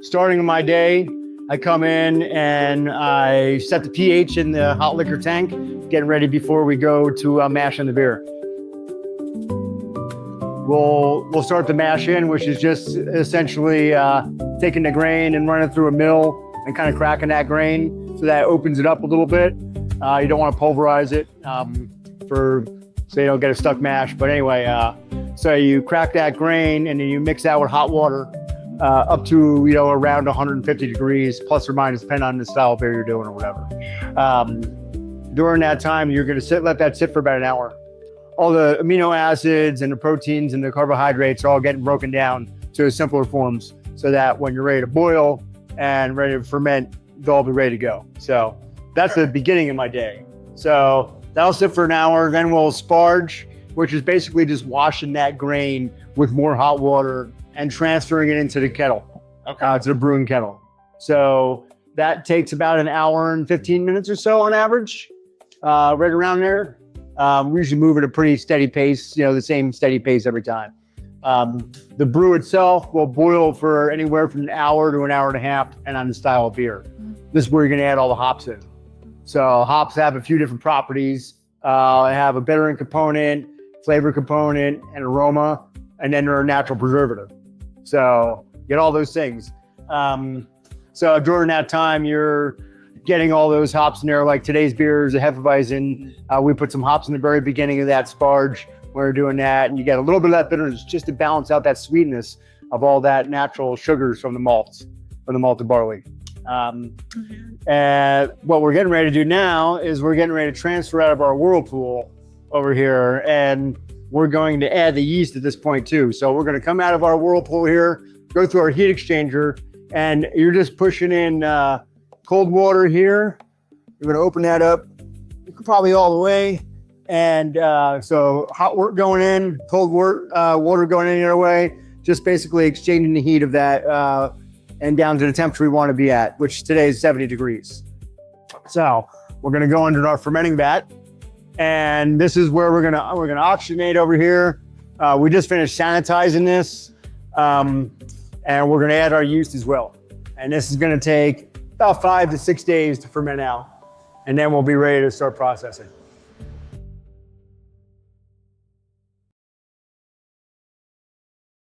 starting my day, I come in and I set the pH in the hot liquor tank, getting ready before we go to mash in the beer. We'll start the mash in, which is just essentially taking the grain and running through a mill and kind of cracking that grain so that it opens it up a little bit. You don't want to pulverize it so you don't get a stuck mash. But anyway, so you crack that grain and then you mix that with hot water up to around 150 degrees plus or minus, depending on the style of beer you're doing or whatever. During that time, you're going to let that sit for about an hour. All the amino acids and the proteins and the carbohydrates are all getting broken down to simpler forms so that when you're ready to boil and ready to ferment, they'll all be ready to go. So that's the beginning of my day. So that'll sit for an hour. Then we'll sparge, which is basically just washing that grain with more hot water and transferring it into the kettle, to the brewing kettle. So that takes about an hour and 15 minutes or so on average, right around there. We usually move at a pretty steady pace, the same steady pace every time. The brew itself will boil for anywhere from an hour to an hour and a half, and on the style of beer. This is where you're going to add all the hops in. So hops have a few different properties. They have a bittering component, flavor component, and aroma, and then they're a natural preservative. So get all those things. So during that time, you're getting all those hops in there. Like today's beer is a Hefeweizen. We put some hops in the very beginning of that sparge. We're doing that, and you get a little bit of that bitterness just to balance out that sweetness of all that natural sugars from the malts, from the malted barley. And what we're getting ready to do now is we're getting ready to transfer out of our whirlpool over here, and we're going to add the yeast at this point too. So we're going to come out of our whirlpool here, go through our heat exchanger, and you're just pushing in cold water here. You're going to open that up probably all the way. And so hot wort going in, cold water going in the other way, just basically exchanging the heat of that and down to the temperature we want to be at, which today is 70 degrees. So we're going to go into our fermenting vat. And this is where we're gonna oxygenate over here. We just finished sanitizing this, and we're gonna add our yeast as well. And this is gonna take about 5 to 6 days to ferment out, and then we'll be ready to start processing.